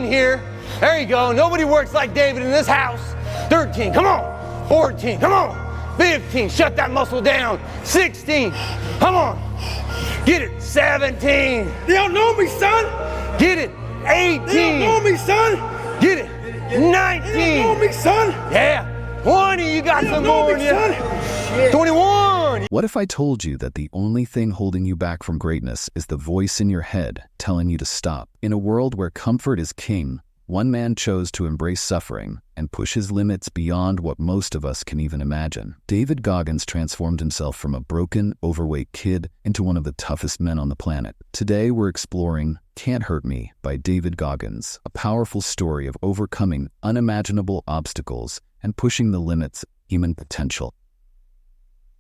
here. There you go. Nobody works like David in this house. 13, come on. 14, come on. 15, shut that muscle down. 16, come on. Get it. 17. They don't know me, son. Get it. 18. They don't know me, son. Get it. 19. They don't know me, son. Yeah. 20, you got They some don't know more in me, you. son. 21. What if I told you that the only thing holding you back from greatness is the voice in your head telling you to stop? In a world where comfort is king, one man chose to embrace suffering and push his limits beyond what most of us can even imagine. David Goggins transformed himself from a broken, overweight kid into one of the toughest men on the planet. Today we're exploring Can't Hurt Me by David Goggins, a powerful story of overcoming unimaginable obstacles and pushing the limits of human potential.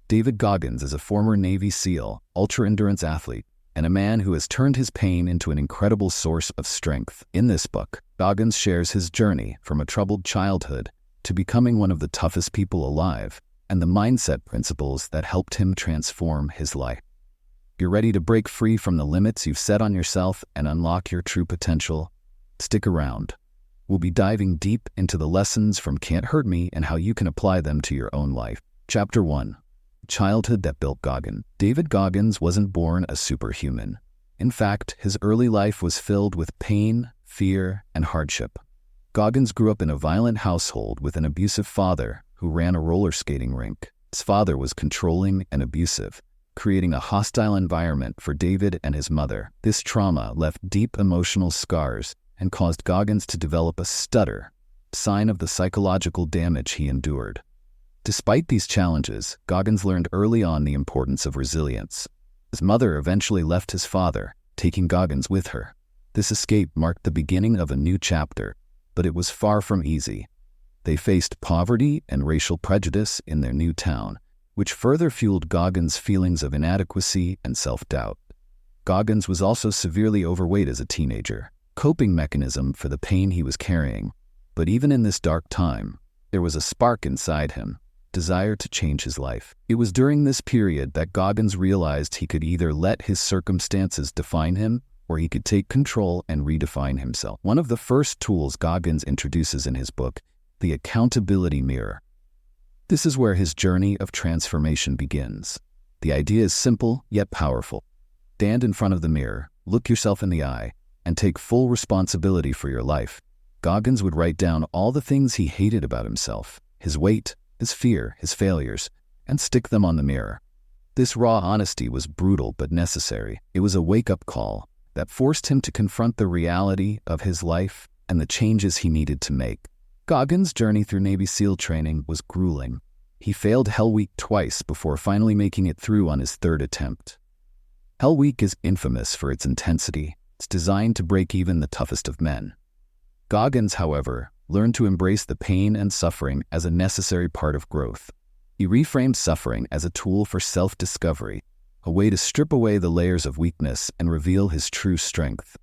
David Goggins is a former Navy SEAL, ultra-endurance athlete, and a man who has turned his pain into an incredible source of strength. In this book, Goggins shares his journey from a troubled childhood to becoming one of the toughest people alive and the mindset principles that helped him transform his life. You're ready to break free from the limits you've set on yourself and unlock your true potential? Stick around. We'll be diving deep into the lessons from Can't Hurt Me and how you can apply them to your own life. Chapter 1. Childhood that built Goggins. David Goggins wasn't born a superhuman. In fact, his early life was filled with pain, fear, and hardship. Goggins grew up in a violent household with an abusive father who ran a roller skating rink. His father was controlling and abusive, creating a hostile environment for David and his mother. This trauma left deep emotional scars and caused Goggins to develop a stutter, sign of the psychological damage he endured. Despite these challenges, Goggins learned early on the importance of resilience. His mother eventually left his father, taking Goggins with her. This escape marked the beginning of a new chapter, but it was far from easy. They faced poverty and racial prejudice in their new town, which further fueled Goggins' feelings of inadequacy and self-doubt. Goggins was also severely overweight as a teenager, coping mechanism for the pain he was carrying. But even in this dark time, there was a spark inside him, desire to change his life. It was during this period that Goggins realized he could either let his circumstances define him, or he could take control and redefine himself. One of the first tools Goggins introduces in his book, the accountability mirror. This is where his journey of transformation begins. The idea is simple yet powerful. Stand in front of the mirror, look yourself in the eye, and take full responsibility for your life. Goggins would write down all the things he hated about himself, his weight, his fear, his failures, and stick them on the mirror. This raw honesty was brutal but necessary. It was a wake-up call that forced him to confront the reality of his life and the changes he needed to make. Goggins' journey through Navy SEAL training was grueling. He failed Hell Week twice before finally making it through on his third attempt. Hell Week is infamous for its intensity. It's designed to break even the toughest of men. Goggins, however, learned to embrace the pain and suffering as a necessary part of growth. He reframed suffering as a tool for self-discovery, a way to strip away the layers of weakness and reveal his true strength.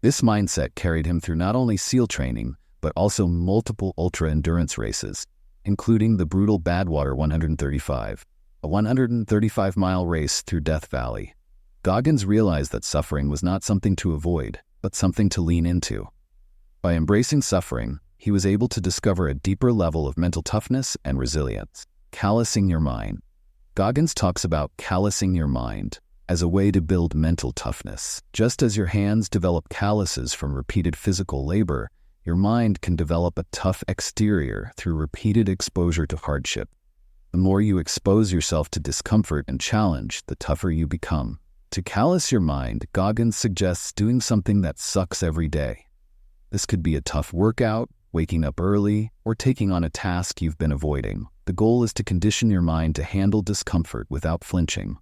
This mindset carried him through not only SEAL training, but also multiple ultra-endurance races, including the brutal Badwater 135, a 135-mile race through Death Valley. Goggins realized that suffering was not something to avoid, but something to lean into. By embracing suffering, he was able to discover a deeper level of mental toughness and resilience. Callousing your mind. Goggins talks about callousing your mind as a way to build mental toughness. Just as your hands develop calluses from repeated physical labor, your mind can develop a tough exterior through repeated exposure to hardship. The more you expose yourself to discomfort and challenge, the tougher you become. To callous your mind, Goggins suggests doing something that sucks every day. This could be a tough workout, waking up early, or taking on a task you've been avoiding. The goal is to condition your mind to handle discomfort without flinching.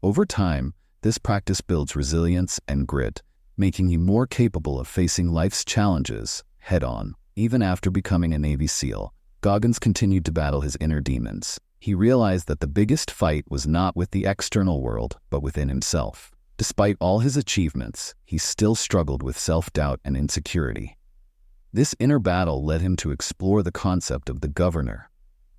Over time, this practice builds resilience and grit, making you more capable of facing life's challenges head-on. Even after becoming a Navy SEAL, Goggins continued to battle his inner demons. He realized that the biggest fight was not with the external world, but within himself. Despite all his achievements, he still struggled with self-doubt and insecurity. This inner battle led him to explore the concept of the governor.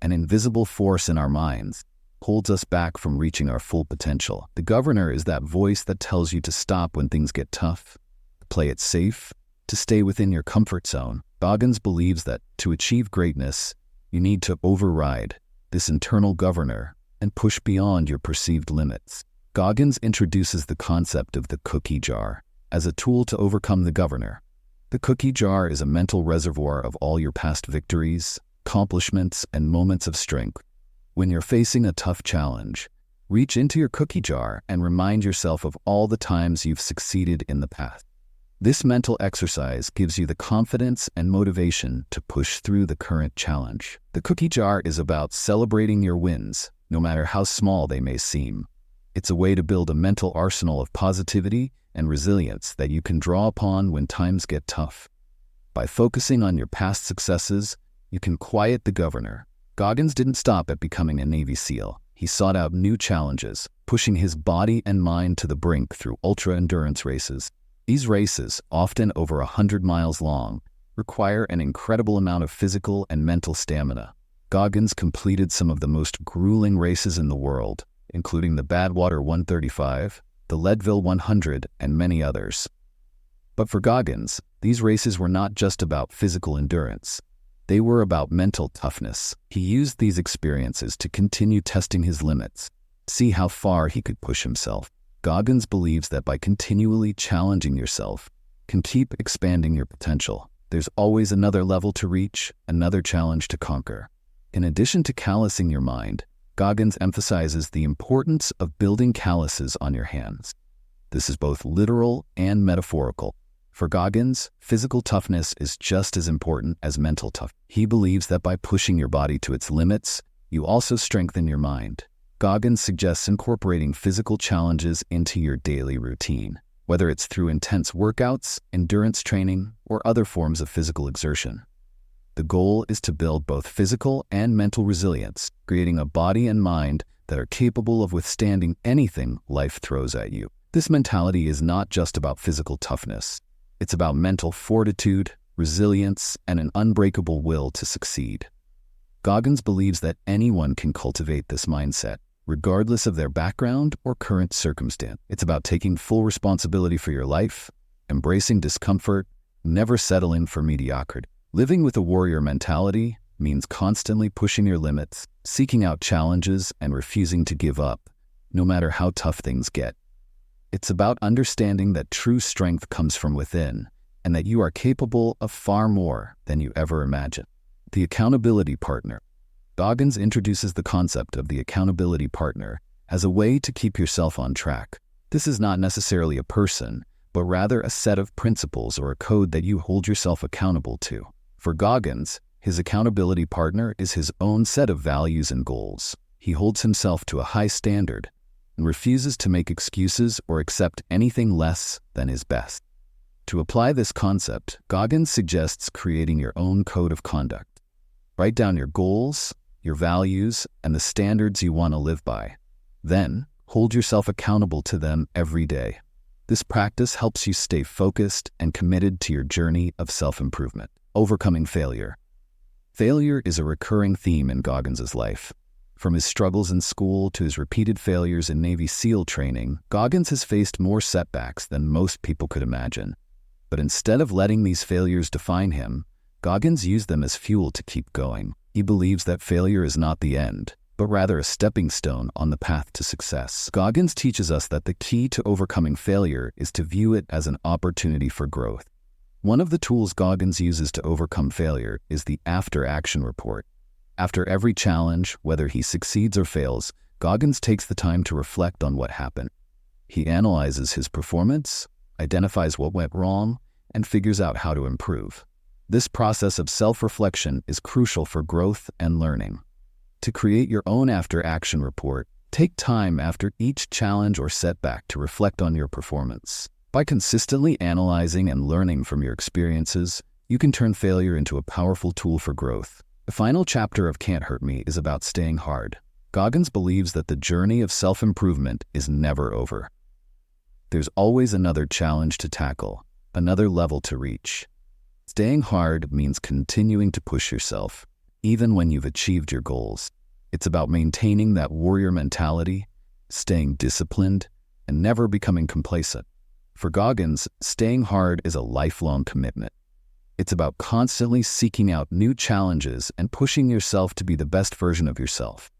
An invisible force in our minds holds us back from reaching our full potential. The governor is that voice that tells you to stop when things get tough, to play it safe, to stay within your comfort zone. Goggins believes that to achieve greatness, you need to override this internal governor and push beyond your perceived limits. Goggins introduces the concept of the cookie jar as a tool to overcome the governor. The cookie jar is a mental reservoir of all your past victories, accomplishments, and moments of strength. When you're facing a tough challenge, reach into your cookie jar and remind yourself of all the times you've succeeded in the past. This mental exercise gives you the confidence and motivation to push through the current challenge. The cookie jar is about celebrating your wins, no matter how small they may seem. It's a way to build a mental arsenal of positivity and resilience that you can draw upon when times get tough. By focusing on your past successes, you can quiet the governor. Goggins didn't stop at becoming a Navy SEAL. He sought out new challenges, pushing his body and mind to the brink through ultra-endurance races. These races, often over 100 miles long, require an incredible amount of physical and mental stamina. Goggins completed some of the most grueling races in the world, including the Badwater 135, the Leadville 100, and many others. But for Goggins, these races were not just about physical endurance. They were about mental toughness. He used these experiences to continue testing his limits, see how far he could push himself. Goggins believes that by continually challenging yourself, can keep expanding your potential. There's always another level to reach, another challenge to conquer. In addition to callousing your mind, Goggins emphasizes the importance of building calluses on your hands. This is both literal and metaphorical. For Goggins, physical toughness is just as important as mental toughness. He believes that by pushing your body to its limits, you also strengthen your mind. Goggins suggests incorporating physical challenges into your daily routine, whether it's through intense workouts, endurance training, or other forms of physical exertion. The goal is to build both physical and mental resilience, creating a body and mind that are capable of withstanding anything life throws at you. This mentality is not just about physical toughness. It's about mental fortitude, resilience, and an unbreakable will to succeed. Goggins believes that anyone can cultivate this mindset, regardless of their background or current circumstance. It's about taking full responsibility for your life, embracing discomfort, never settling for mediocrity. Living with a warrior mentality means constantly pushing your limits, seeking out challenges, and refusing to give up, no matter how tough things get. It's about understanding that true strength comes from within, and that you are capable of far more than you ever imagined. The accountability partner. Goggins introduces the concept of the accountability partner as a way to keep yourself on track. This is not necessarily a person, but rather a set of principles or a code that you hold yourself accountable to. For Goggins, his accountability partner is his own set of values and goals. He holds himself to a high standard and refuses to make excuses or accept anything less than his best. To apply this concept, Goggins suggests creating your own code of conduct. Write down your goals, your values, and the standards you want to live by. Then, hold yourself accountable to them every day. This practice helps you stay focused and committed to your journey of self-improvement. Overcoming failure. Failure is a recurring theme in Goggins' life. From his struggles in school to his repeated failures in Navy SEAL training, Goggins has faced more setbacks than most people could imagine. But instead of letting these failures define him, Goggins used them as fuel to keep going. He believes that failure is not the end, but rather a stepping stone on the path to success. Goggins teaches us that the key to overcoming failure is to view it as an opportunity for growth. One of the tools Goggins uses to overcome failure is the after-action report. After every challenge, whether he succeeds or fails, Goggins takes the time to reflect on what happened. He analyzes his performance, identifies what went wrong, and figures out how to improve. This process of self-reflection is crucial for growth and learning. To create your own after-action report, take time after each challenge or setback to reflect on your performance. By consistently analyzing and learning from your experiences, you can turn failure into a powerful tool for growth. The final chapter of Can't Hurt Me is about staying hard. Goggins believes that the journey of self-improvement is never over. There's always another challenge to tackle, another level to reach. Staying hard means continuing to push yourself, even when you've achieved your goals. It's about maintaining that warrior mentality, staying disciplined, and never becoming complacent. For Goggins, staying hard is a lifelong commitment. It's about constantly seeking out new challenges and pushing yourself to be the best version of yourself.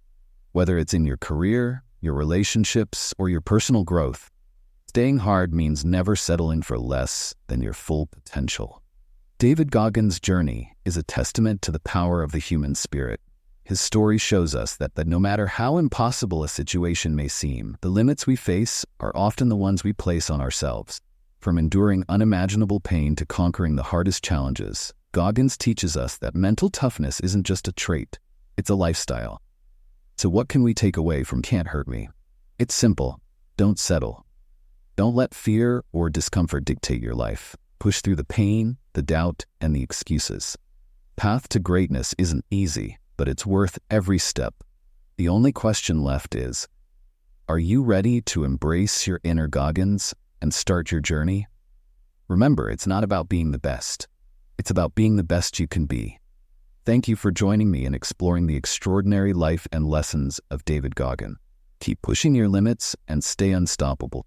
Whether it's in your career, your relationships, or your personal growth, staying hard means never settling for less than your full potential. David Goggins' journey is a testament to the power of the human spirit. His story shows us that no matter how impossible a situation may seem, the limits we face are often the ones we place on ourselves. From enduring unimaginable pain to conquering the hardest challenges, Goggins teaches us that mental toughness isn't just a trait, it's a lifestyle. So what can we take away from Can't Hurt Me? It's simple. Don't settle. Don't let fear or discomfort dictate your life. Push through the pain, the doubt, and the excuses. Path to greatness isn't easy, but it's worth every step. The only question left is, are you ready to embrace your inner Goggins and start your journey? Remember, it's not about being the best. It's about being the best you can be. Thank you for joining me in exploring the extraordinary life and lessons of David Goggins. Keep pushing your limits and stay unstoppable.